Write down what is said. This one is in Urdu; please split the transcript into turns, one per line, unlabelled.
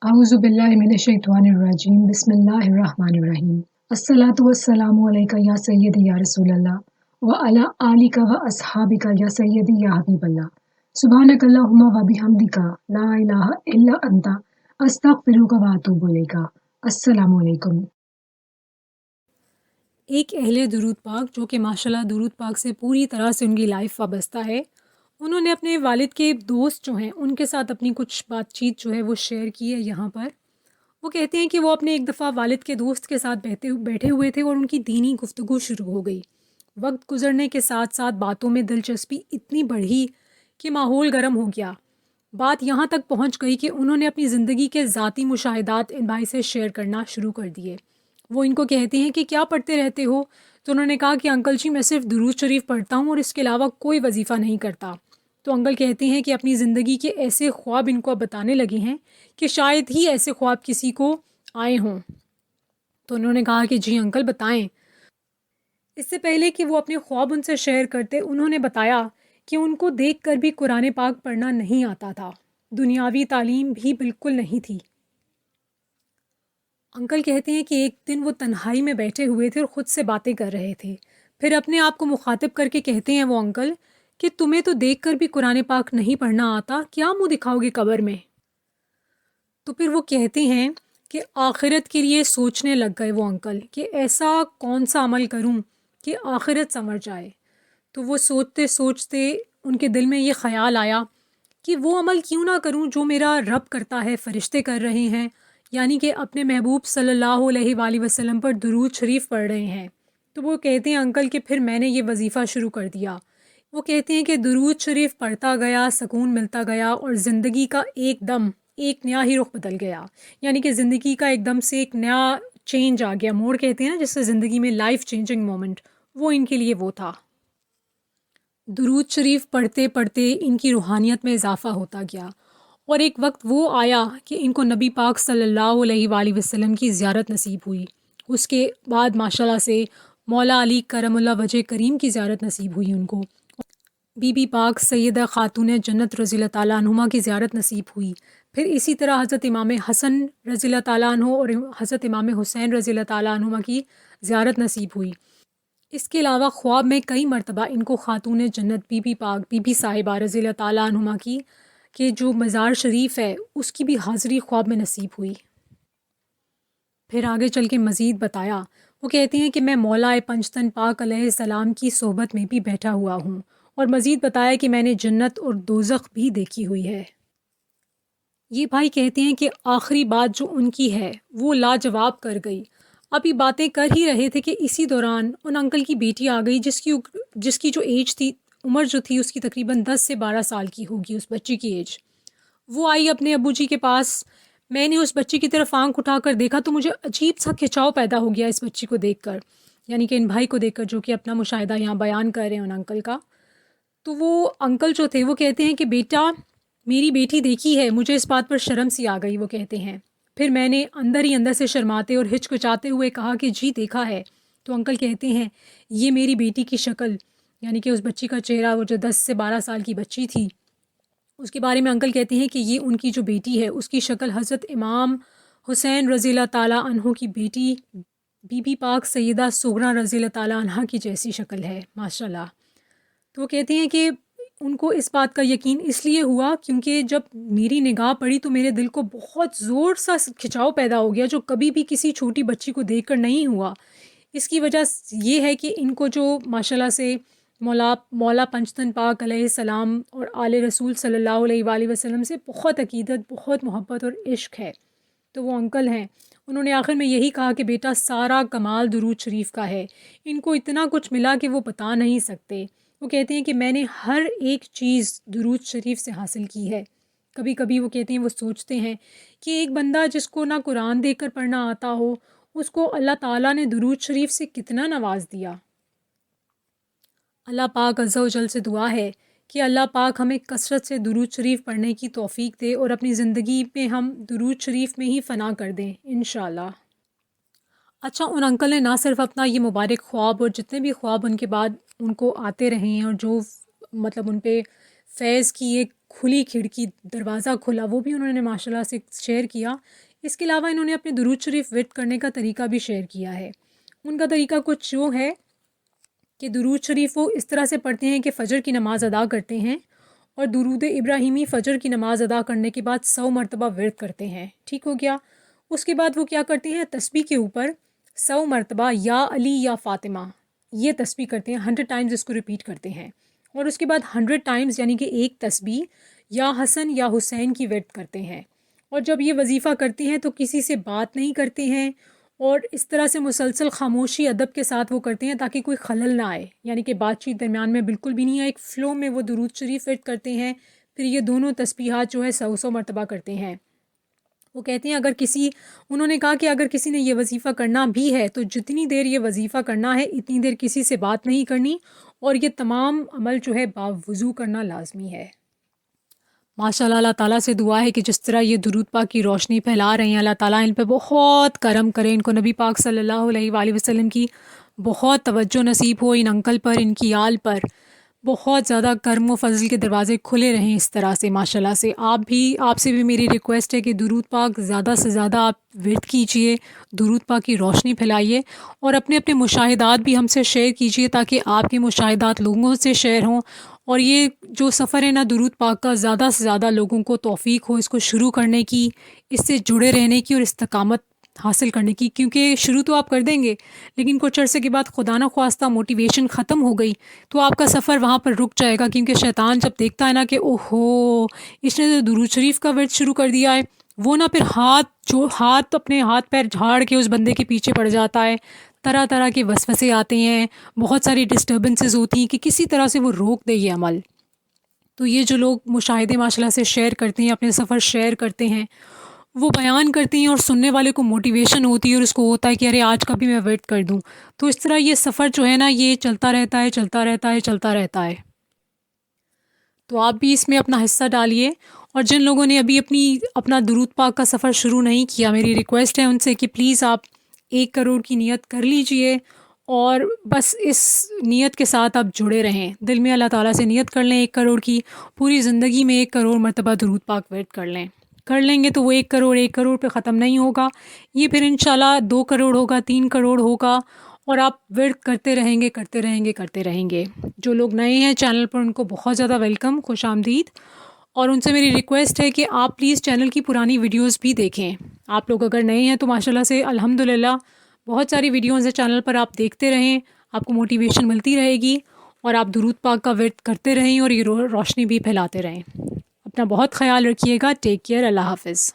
اعوذ باللہ من الشیطان الرجیم بسم اللہ الرحمن الرحیم الصلاۃ والسلام علیک یا سیدی یا رسول اللہ وعلی آلک و اصحابک یا سیدی یا حبیب اللہ سبحانک اللہم و بحمدک لا الہ الا انت استغفرک و اتوب الیک۔ السلام علیکم۔
ایک اہل درود پاک جو کہ ماشاءاللہ درود پاک سے پوری طرح سے ان کی لائف وابستہ ہے، انہوں نے اپنے والد کے دوست جو ہیں ان کے ساتھ اپنی کچھ بات چیت جو ہے وہ شیئر کی ہے یہاں پر۔ وہ کہتے ہیں کہ وہ اپنے ایک دفعہ والد کے دوست کے ساتھ بیٹھے ہوئے تھے اور ان کی دینی گفتگو شروع ہو گئی۔ وقت گزرنے کے ساتھ ساتھ باتوں میں دلچسپی اتنی بڑھی کہ ماحول گرم ہو گیا۔ بات یہاں تک پہنچ گئی کہ انہوں نے اپنی زندگی کے ذاتی مشاہدات ان بھائی سے شیئر کرنا شروع کر دیے۔ وہ ان کو کہتے ہیں کہ کیا پڑھتے رہتے ہو؟ تو انہوں نے کہا کہ انکل جی میں صرف درود شریف پڑھتا ہوں اور اس کے علاوہ کوئی وظیفہ نہیں کرتا۔ تو انکل کہتے ہیں کہ اپنی زندگی کے ایسے خواب ان کو اب بتانے لگے ہیں کہ شاید ہی ایسے خواب کسی کو آئے ہوں۔ تو انہوں نے کہا کہ جی انکل بتائیں۔ اس سے پہلے کہ وہ اپنے خواب ان سے شیئر کرتے، انہوں نے بتایا کہ ان کو دیکھ کر بھی قرآن پاک پڑھنا نہیں آتا تھا، دنیاوی تعلیم بھی بالکل نہیں تھی۔ انکل کہتے ہیں کہ ایک دن وہ تنہائی میں بیٹھے ہوئے تھے اور خود سے باتیں کر رہے تھے۔ پھر اپنے آپ کو مخاطب کر کے کہتے ہیں وہ انکل کہ تمہیں تو دیکھ کر بھی قرآن پاک نہیں پڑھنا آتا، کیا منہ دکھاؤ گے قبر میں؟ تو پھر وہ کہتے ہیں کہ آخرت کے لیے سوچنے لگ گئے وہ انکل کہ ایسا کون سا عمل کروں کہ آخرت سنور جائے۔ تو وہ سوچتے سوچتے ان کے دل میں یہ خیال آیا کہ وہ عمل کیوں نہ کروں جو میرا رب کرتا ہے، فرشتے کر رہے ہیں، یعنی کہ اپنے محبوب صلی اللہ علیہ وآلہ وسلم پر درود شریف پڑھ رہے ہیں۔ تو وہ کہتے ہیں انکل کہ پھر میں نے یہ وظیفہ شروع کر دیا۔ وہ کہتے ہیں کہ درود شریف پڑھتا گیا، سکون ملتا گیا اور زندگی کا ایک دم ایک نیا ہی رخ بدل گیا، یعنی کہ زندگی کا ایک دم سے ایک نیا چینج آ گیا، موڑ کہتے ہیں نا جس سے زندگی میں لائف چینجنگ مومنٹ، وہ ان کے لیے وہ تھا۔ درود شریف پڑھتے پڑھتے ان کی روحانیت میں اضافہ ہوتا گیا اور ایک وقت وہ آیا کہ ان کو نبی پاک صلی اللہ علیہ وآلہ وسلم کی زیارت نصیب ہوئی۔ اس کے بعد ماشاءاللہ سے مولا علی کرم اللہ وجہ کریم کی زیارت نصیب ہوئی ان کو، بی بی پاک سیدہ خاتون جنت رضی اللہ تعالیٰ عنہما کی زیارت نصیب ہوئی۔ پھر اسی طرح حضرت امام حسن رضی اللہ تعالیٰ عنہ اور حضرت امام حسین رضی اللہ تعالیٰ عنہما کی زیارت نصیب ہوئی۔ اس کے علاوہ خواب میں کئی مرتبہ ان کو خاتون جنت بی بی پاک بی بی صاحبہ رضی اللہ تعالیٰ عنہما کی کہ جو مزار شریف ہے اس کی بھی حاضری خواب میں نصیب ہوئی۔ پھر آگے چل کے مزید بتایا، وہ کہتے ہیں کہ میں مولا پنجتن پاک علیہ السلام کی صحبت میں بھی بیٹھا ہوا ہوں، اور مزید بتایا کہ میں نے جنت اور دوزخ بھی دیکھی ہوئی ہے۔ یہ بھائی کہتے ہیں کہ آخری بات جو ان کی ہے وہ لاجواب کر گئی۔ ابھی باتیں کر ہی رہے تھے کہ اسی دوران ان انکل کی بیٹی آ گئی جس کی جو ایج تھی، عمر جو تھی اس کی تقریباً 10 سے 12 سال کی ہوگی اس بچی کی ایج۔ وہ آئی اپنے ابو جی کے پاس، میں نے اس بچی کی طرف آنکھ اٹھا کر دیکھا تو مجھے عجیب سا کھچاؤ پیدا ہو گیا اس بچی کو دیکھ کر، یعنی کہ ان بھائی کو دیکھ کر جو کہ اپنا مشاہدہ یہاں بیان کر رہے ہیں ان انکل کا۔ تو وہ انکل جو تھے وہ کہتے ہیں کہ بیٹا میری بیٹی دیکھی ہے، مجھے اس بات پر شرم سی آ گئی، وہ کہتے ہیں۔ پھر میں نے اندر ہی اندر سے شرماتے اور ہچکچاتے ہوئے کہا کہ جی دیکھا ہے۔ تو انکل کہتے ہیں یہ میری بیٹی کی شکل، یعنی کہ اس بچی کا چہرہ، وہ جو 10 سے 12 سال کی بچی تھی اس کے بارے میں انکل کہتے ہیں کہ یہ ان کی جو بیٹی ہے اس کی شکل حضرت امام حسین رضی اللہ تعالیٰ عنہ کی بیٹی بی بی پاک سیدہ سغرا رضی اللہ تعالیٰ عنہ کی جیسی شکل ہے ماشاءاللہ۔ تو وہ کہتے ہیں کہ ان کو اس بات کا یقین اس لیے ہوا کیونکہ جب میری نگاہ پڑی تو میرے دل کو بہت زور سا کھچاؤ پیدا ہو گیا جو کبھی بھی کسی چھوٹی بچی کو دیکھ کر نہیں ہوا۔ اس کی وجہ یہ ہے کہ ان کو جو ماشاءاللہ سے مولا پنجتن پاک علیہ السلام اور آل رسول صلی اللہ علیہ وآلہ وسلم سے بہت عقیدت، بہت محبت اور عشق ہے۔ تو وہ انکل ہیں، انہوں نے آخر میں یہی کہا کہ بیٹا سارا کمال درود شریف کا ہے، ان کو اتنا کچھ ملا کہ وہ بتا نہیں سکتے۔ وہ کہتے ہیں کہ میں نے ہر ایک چیز درود شریف سے حاصل کی ہے۔ کبھی کبھی وہ کہتے ہیں وہ سوچتے ہیں کہ ایک بندہ جس کو نہ قرآن دیکھ کر پڑھنا آتا ہو، اس کو اللہ تعالیٰ نے درود شریف سے کتنا نواز دیا۔ اللہ پاک عز و جل سے دعا ہے کہ اللہ پاک ہمیں کثرت سے درود شریف پڑھنے کی توفیق دے اور اپنی زندگی میں ہم درود شریف میں ہی فنا کر دیں انشاءاللہ۔ اچھا، ان انکل نے نہ صرف اپنا یہ مبارک خواب اور جتنے بھی خواب ان کے بعد ان کو آتے رہے ہیں اور جو مطلب ان پہ فیض کی ایک کھلی کھڑکی، دروازہ کھلا، وہ بھی انہوں نے ماشاءاللہ سے شیئر کیا۔ اس کے علاوہ انہوں نے اپنے درود شریف ورد کرنے کا طریقہ بھی شیئر کیا ہے۔ ان کا طریقہ کچھ جو ہے کہ درود شریف وہ اس طرح سے پڑھتے ہیں کہ فجر کی نماز ادا کرتے ہیں اور درود ابراہیمی فجر کی نماز ادا کرنے کے بعد 100 مرتبہ ورد کرتے ہیں، ٹھیک ہو گیا۔ اس کے بعد وہ کیا کرتے ہیں، تسبیح کے اوپر 100 مرتبہ یا علی یا فاطمہ یہ تسبیح کرتے ہیں، 100 ٹائمز اس کو ریپیٹ کرتے ہیں، اور اس کے بعد 100 ٹائمز یعنی کہ ایک تسبیح یا حسن یا حسین کی ورد کرتے ہیں۔ اور جب یہ وظیفہ کرتے ہیں تو کسی سے بات نہیں کرتے ہیں، اور اس طرح سے مسلسل خاموشی ادب کے ساتھ وہ کرتے ہیں تاکہ کوئی خلل نہ آئے، یعنی کہ بات چیت درمیان میں بالکل بھی نہیں ہے، ایک فلو میں وہ درود شریف ورد کرتے ہیں۔ پھر یہ دونوں تسبیحات جو ہے 100 مرتبہ کرتے ہیں۔ وہ کہتے ہیں انہوں نے کہا کہ اگر کسی نے یہ وظیفہ کرنا بھی ہے تو جتنی دیر یہ وظیفہ کرنا ہے اتنی دیر کسی سے بات نہیں کرنی، اور یہ تمام عمل جو ہے باوضو کرنا لازمی ہے۔ ماشاءاللہ اللہ تعالیٰ سے دعا ہے کہ جس طرح یہ درود پاک کی روشنی پھیلا رہے ہیں، اللہ تعالیٰ ان پہ بہت کرم کرے، ان کو نبی پاک صلی اللہ علیہ وآلہ وسلم کی بہت توجہ نصیب ہو، ان انکل پر، ان کی آل پر بہت زیادہ کرم و فضل کے دروازے کھلے رہیں اس طرح سے ماشاءاللہ سے۔ آپ سے بھی میری ریکویسٹ ہے کہ درود پاک زیادہ سے زیادہ آپ ورد کیجئے، درود پاک کی روشنی پھیلائیے، اور اپنے اپنے مشاہدات بھی ہم سے شیئر کیجئے تاکہ آپ کے مشاہدات لوگوں سے شیئر ہوں، اور یہ جو سفر ہے نا درود پاک کا، زیادہ سے زیادہ لوگوں کو توفیق ہو اس کو شروع کرنے کی، اس سے جڑے رہنے کی اور استقامت حاصل کرنے کی، کیونکہ شروع تو آپ کر دیں گے لیکن کچھ عرصے کے بعد خدا نہ خواستہ موٹیویشن ختم ہو گئی تو آپ کا سفر وہاں پر رک جائے گا، کیونکہ شیطان جب دیکھتا ہے نا کہ اوہو اس نے تو درود شریف کا ورد شروع کر دیا ہے، وہ نا پھر اپنے ہاتھ پیر جھاڑ کے اس بندے کے پیچھے پڑ جاتا ہے، طرح طرح کے وسوسے آتے ہیں، بہت ساری ڈسٹربنسز ہوتی ہیں کہ کسی طرح سے وہ روک دے یہ عمل۔ تو یہ جو لوگ مشاہدے ماشاءاللہ سے شیئر کرتے ہیں، اپنے سفر شیئر کرتے ہیں، وہ بیان کرتے ہیں اور سننے والے کو موٹیویشن ہوتی ہے اور اس کو ہوتا ہے کہ ارے آج کا بھی میں ورد کر دوں، تو اس طرح یہ سفر جو ہے نا یہ چلتا رہتا ہے، چلتا رہتا ہے، چلتا رہتا ہے۔ تو آپ بھی اس میں اپنا حصہ ڈالیے، اور جن لوگوں نے ابھی اپنا درود پاک کا سفر شروع نہیں کیا، میری ریکویسٹ ہے ان سے کہ پلیز آپ 1 کروڑ کی نیت کر لیجئے، اور بس اس نیت کے ساتھ آپ جڑے رہیں، دل میں اللہ تعالیٰ سے نیت کر لیں 1 کروڑ کی، پوری زندگی میں 1 کروڑ مرتبہ درود پاک ورد کر لیں گے تو وہ 1 کروڑ پہ ختم نہیں ہوگا، یہ پھر انشاءاللہ 2 کروڑ ہوگا، 3 کروڑ ہوگا، اور آپ ورد کرتے رہیں گے۔ جو لوگ نئے ہیں چینل پر ان کو بہت زیادہ ویلکم، خوش آمدید، اور ان سے میری ریکویسٹ ہے کہ آپ پلیز چینل کی پرانی ویڈیوز بھی دیکھیں۔ آپ لوگ اگر نئے ہیں تو ماشاءاللہ سے الحمدللہ بہت ساری ویڈیوز ہیں چینل پر، آپ دیکھتے رہیں، آپ کو موٹیویشن ملتی رہے گی، اور آپ درود پاک کا ورد کرتے رہیں اور یہ روشنی بھی پھیلاتے رہیں۔ اپنا بہت خیال رکھیے گا، ٹیک کیئر، اللہ حافظ۔